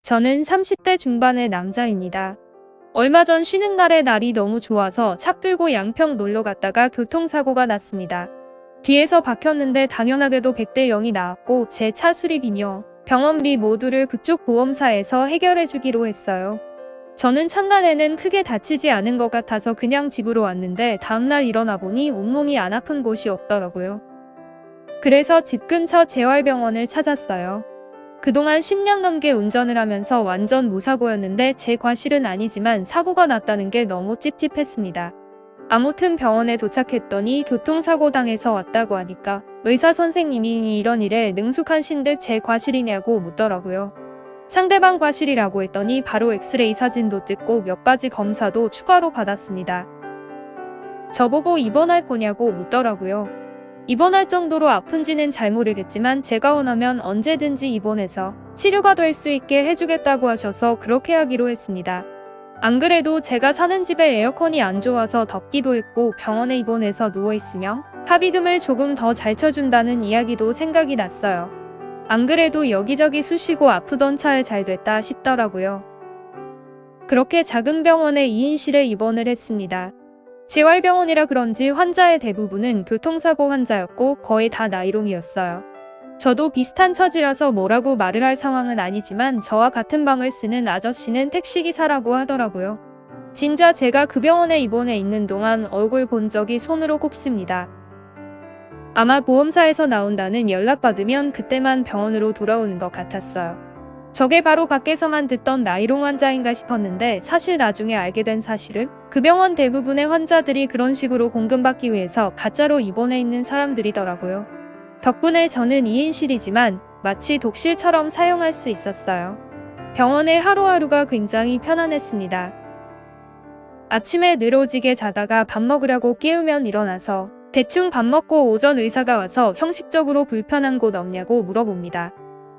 저는 30대 중반의 남자입니다. 얼마 전 쉬는 날에 날이 너무 좋아서 차 끌고 양평 놀러 갔다가 교통사고가 났습니다. 뒤에서 박혔는데 당연하게도 100대 0이 나왔고 제 차 수리비며 병원비 모두를 그쪽 보험사에서 해결해 주기로 했어요. 저는 첫날에는 크게 다치지 않은 것 같아서 그냥 집으로 왔는데 다음날 일어나 보니 온몸이 안 아픈 곳이 없더라고요. 그래서 집 근처 재활병원을 찾았어요. 그동안 10년 넘게 운전을 하면서 완전 무사고였는데 제 과실은 아니지만 사고가 났다는 게 너무 찝찝했습니다. 아무튼 병원에 도착했더니 교통사고 당해서 왔다고 하니까 의사 선생님이 이런 일에 능숙하신 듯 제 과실이냐고 묻더라고요. 상대방 과실이라고 했더니 바로 엑스레이 사진도 찍고 몇 가지 검사도 추가로 받았습니다. 저보고 입원할 거냐고 묻더라고요. 입원할 정도로 아픈지는 잘 모르겠지만 제가 원하면 언제든지 입원해서 치료가 될 수 있게 해주겠다고 하셔서 그렇게 하기로 했습니다. 안 그래도 제가 사는 집에 에어컨이 안 좋아서 덥기도 했고 병원에 입원해서 누워있으면 합의금을 조금 더 잘 쳐준다는 이야기도 생각이 났어요. 안 그래도 여기저기 쑤시고 아프던 차에 잘 됐다 싶더라고요. 그렇게 작은 병원에 2인실에 입원을 했습니다. 재활병원이라 그런지 환자의 대부분은 교통사고 환자였고 거의 다 나이롱이었어요. 저도 비슷한 처지라서 뭐라고 말을 할 상황은 아니지만 저와 같은 방을 쓰는 아저씨는 택시기사라고 하더라고요. 진짜 제가 그 병원에 입원해 있는 동안 얼굴 본 적이 손으로 꼽습니다. 아마 보험사에서 나온다는 연락받으면 그때만 병원으로 돌아오는 것 같았어요. 저게 바로 밖에서만 듣던 나이롱 환자인가 싶었는데 사실 나중에 알게 된 사실은 그 병원 대부분의 환자들이 그런 식으로 공금받기 위해서 가짜로 입원해 있는 사람들이더라고요. 덕분에 저는 2인실이지만 마치 독실처럼 사용할 수 있었어요. 병원의 하루하루가 굉장히 편안했습니다. 아침에 늘어지게 자다가 밥 먹으려고 깨우면 일어나서 대충 밥 먹고 오전 의사가 와서 형식적으로 불편한 곳 없냐고 물어봅니다.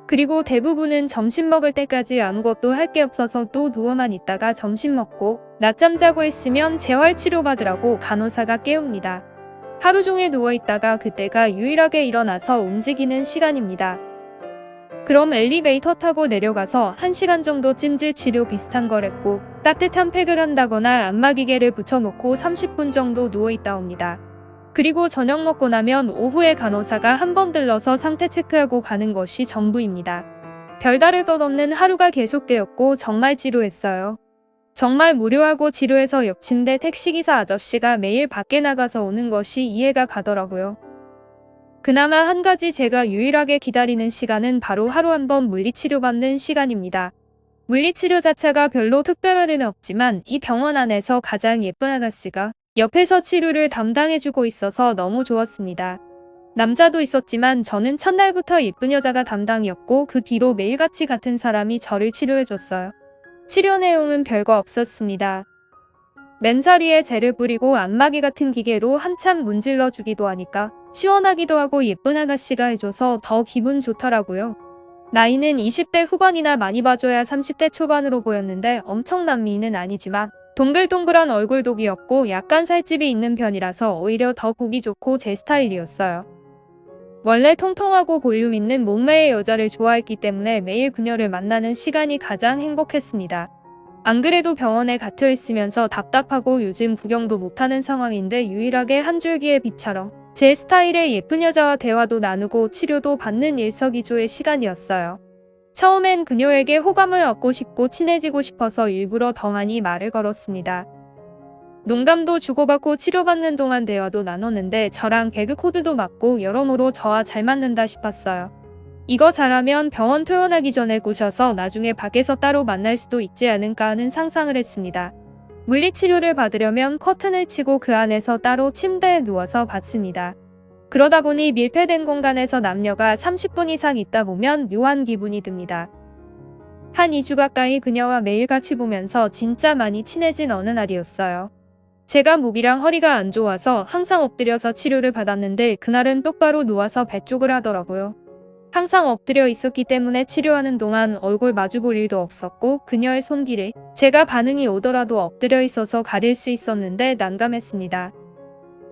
그리고 대부분은 점심 먹을 때까지 아무것도 할 게 없어서 또 누워만 있다가 점심 먹고 낮잠 자고 있으면 재활치료받으라고 간호사가 깨웁니다. 하루 종일 누워있다가 그때가 유일하게 일어나서 움직이는 시간입니다. 그럼 엘리베이터 타고 내려가서 1시간 정도 찜질 치료 비슷한 걸 했고 따뜻한 팩을 한다거나 안마기계를 붙여놓고 30분 정도 누워있다 옵니다. 그리고 저녁 먹고 나면 오후에 간호사가 한 번 들러서 상태 체크하고 가는 것이 전부입니다. 별다를 것 없는 하루가 계속되었고 정말 지루했어요. 정말 무료하고 지루해서 옆 침대 택시기사 아저씨가 매일 밖에 나가서 오는 것이 이해가 가더라고요. 그나마 한 가지 제가 유일하게 기다리는 시간은 바로 하루 한 번 물리치료받는 시간입니다. 물리치료 자체가 별로 특별할 일은 없지만 이 병원 안에서 가장 예쁜 아가씨가 옆에서 치료를 담당해주고 있어서 너무 좋았습니다. 남자도 있었지만 저는 첫날부터 예쁜 여자가 담당이었고 그 뒤로 매일같이 같은 사람이 저를 치료해줬어요. 치료 내용은 별거 없었습니다. 맨사리에 젤을 뿌리고 안마기 같은 기계로 한참 문질러 주기도 하니까 시원하기도 하고 예쁜 아가씨가 해줘서 더 기분 좋더라고요. 나이는 20대 후반이나 많이 봐줘야 30대 초반으로 보였는데 엄청난 미인은 아니지만 동글동글한 얼굴도 귀엽고 약간 살집이 있는 편이라서 오히려 더 보기 좋고 제 스타일이었어요. 원래 통통하고 볼륨 있는 몸매의 여자를 좋아했기 때문에 매일 그녀를 만나는 시간이 가장 행복했습니다. 안 그래도 병원에 갇혀 있으면서 답답하고 요즘 구경도 못하는 상황인데 유일하게 한 줄기의 빛처럼 제 스타일의 예쁜 여자와 대화도 나누고 치료도 받는 일석이조의 시간이었어요. 처음엔 그녀에게 호감을 얻고 싶고 친해지고 싶어서 일부러 더 많이 말을 걸었습니다. 농담도 주고받고 치료받는 동안 대화도 나눴는데 저랑 개그 코드도 맞고 여러모로 저와 잘 맞는다 싶었어요. 이거 잘하면 병원 퇴원하기 전에 꼬셔서 나중에 밖에서 따로 만날 수도 있지 않을까 하는 상상을 했습니다. 물리치료를 받으려면 커튼을 치고 그 안에서 따로 침대에 누워서 받습니다. 그러다 보니 밀폐된 공간에서 남녀가 30분 이상 있다 보면 묘한 기분이 듭니다. 한 2주 가까이 그녀와 매일 같이 보면서 진짜 많이 친해진 어느 날이었어요. 제가 목이랑 허리가 안 좋아서 항상 엎드려서 치료를 받았는데 그날은 똑바로 누워서 배 쪽을 하더라고요. 항상 엎드려 있었기 때문에 치료하는 동안 얼굴 마주볼 일도 없었고 그녀의 손길에 제가 반응이 오더라도 엎드려 있어서 가릴 수 있었는데 난감했습니다.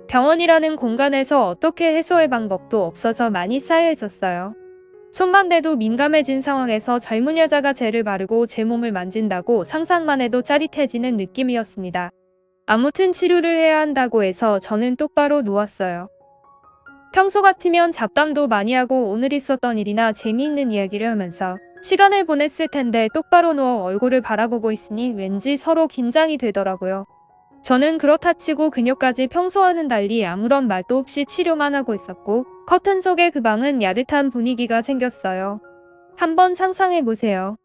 병원이라는 공간에서 어떻게 해소할 방법도 없어서 많이 쌓여 있었어요. 손만 대도 민감해진 상황에서 젊은 여자가 젤을 바르고 제 몸을 만진다고 상상만 해도 짜릿해지는 느낌이었습니다. 아무튼 치료를 해야 한다고 해서 저는 똑바로 누웠어요. 평소 같으면 잡담도 많이 하고 오늘 있었던 일이나 재미있는 이야기를 하면서 시간을 보냈을 텐데 똑바로 누워 얼굴을 바라보고 있으니 왠지 서로 긴장이 되더라고요. 저는 그렇다 치고 그녀까지 평소와는 달리 아무런 말도 없이 치료만 하고 있었고 커튼 속의 그 방은 야릇한 분위기가 생겼어요. 한번 상상해보세요.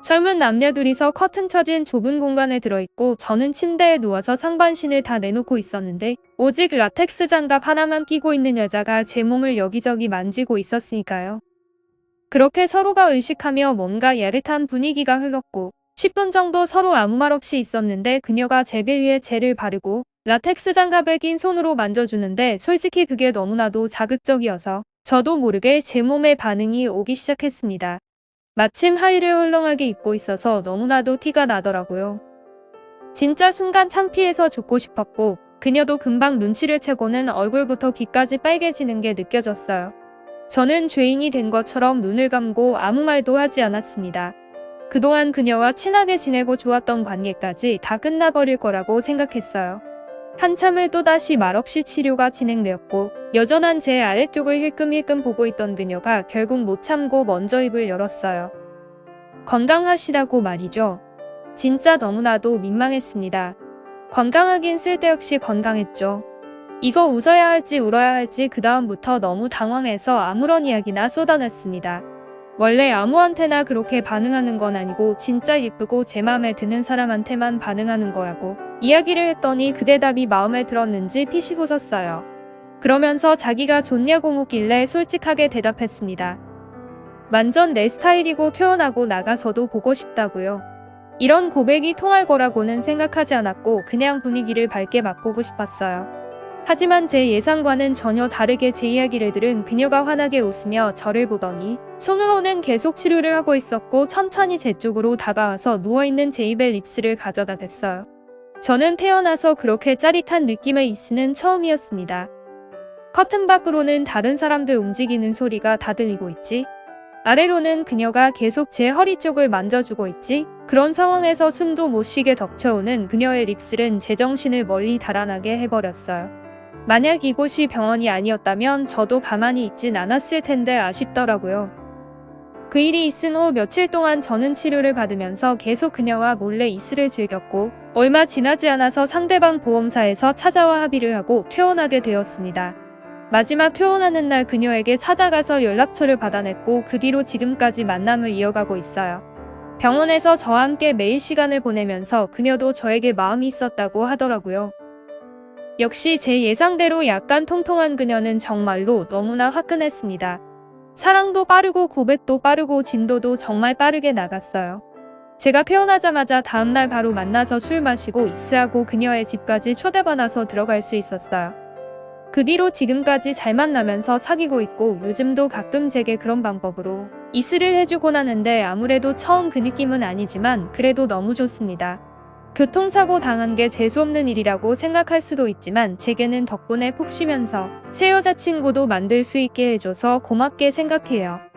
젊은 남녀 둘이서 커튼 쳐진 좁은 공간에 들어있고 저는 침대에 누워서 상반신을 다 내놓고 있었는데 오직 라텍스 장갑 하나만 끼고 있는 여자가 제 몸을 여기저기 만지고 있었으니까요. 그렇게 서로가 의식하며 뭔가 야릇한 분위기가 흘렀고 10분 정도 서로 아무 말 없이 있었는데 그녀가 제 배 위에 젤을 바르고 라텍스 장갑을 낀 손으로 만져주는데 솔직히 그게 너무나도 자극적이어서 저도 모르게 제 몸에 반응이 오기 시작했습니다. 마침 하의를 헐렁하게 입고 있어서 너무나도 티가 나더라고요. 진짜 순간 창피해서 죽고 싶었고 그녀도 금방 눈치를 채고는 얼굴부터 귀까지 빨개지는 게 느껴졌어요. 저는 죄인이 된 것처럼 눈을 감고 아무 말도 하지 않았습니다. 그동안 그녀와 친하게 지내고 좋았던 관계까지 다 끝나버릴 거라고 생각했어요. 한참을 또다시 말없이 치료가 진행되었고 여전한 제 아래쪽을 힐끔힐끔 보고 있던 그녀가 결국 못 참고 먼저 입을 열었어요. 건강하시다고 말이죠. 진짜 너무나도 민망했습니다. 건강하긴 쓸데없이 건강했죠. 이거 웃어야 할지 울어야 할지 그 다음부터 너무 당황해서 아무런 이야기나 쏟아냈습니다. 원래 아무한테나 그렇게 반응하는 건 아니고 진짜 예쁘고 제 마음에 드는 사람한테만 반응하는 거라고 이야기를 했더니 그 대답이 마음에 들었는지 피식 웃었어요. 그러면서 자기가 좋냐고 묻길래 솔직하게 대답했습니다. 완전 내 스타일이고 퇴원하고 나가서도 보고 싶다고요. 이런 고백이 통할 거라고는 생각하지 않았고 그냥 분위기를 밝게 바꾸고 싶었어요. 하지만 제 예상과는 전혀 다르게 제 이야기를 들은 그녀가 환하게 웃으며 저를 보더니 손으로는 계속 치료를 하고 있었고 천천히 제 쪽으로 다가와서 누워있는 제 입에 립스를 가져다 댔어요. 저는 태어나서 그렇게 짜릿한 느낌의 이스는 처음이었습니다. 커튼 밖으로는 다른 사람들 움직이는 소리가 다 들리고 있지. 아래로는 그녀가 계속 제 허리 쪽을 만져주고 있지. 그런 상황에서 숨도 못 쉬게 덮쳐오는 그녀의 립스는 제 정신을 멀리 달아나게 해버렸어요. 만약 이곳이 병원이 아니었다면 저도 가만히 있진 않았을 텐데 아쉽더라고요. 그 일이 있은 후 며칠 동안 저는 치료를 받으면서 계속 그녀와 몰래 이슬을 즐겼고 얼마 지나지 않아서 상대방 보험사에서 찾아와 합의를 하고 퇴원하게 되었습니다. 마지막 퇴원하는 날 그녀에게 찾아가서 연락처를 받아냈고 그 뒤로 지금까지 만남을 이어가고 있어요. 병원에서 저와 함께 매일 시간을 보내면서 그녀도 저에게 마음이 있었다고 하더라고요. 역시 제 예상대로 약간 통통한 그녀는 정말로 너무나 화끈했습니다. 사랑도 빠르고 고백도 빠르고 진도도 정말 빠르게 나갔어요. 제가 퇴원하자마자 다음날 바로 만나서 술 마시고 이스하고 그녀의 집까지 초대받아서 들어갈 수 있었어요. 그 뒤로 지금까지 잘 만나면서 사귀고 있고 요즘도 가끔 제게 그런 방법으로 이스를 해주곤 하는데 아무래도 처음 그 느낌은 아니지만 그래도 너무 좋습니다. 교통사고 당한 게 재수없는 일이라고 생각할 수도 있지만 제게는 덕분에 푹 쉬면서 새 여자친구도 만들 수 있게 해줘서 고맙게 생각해요.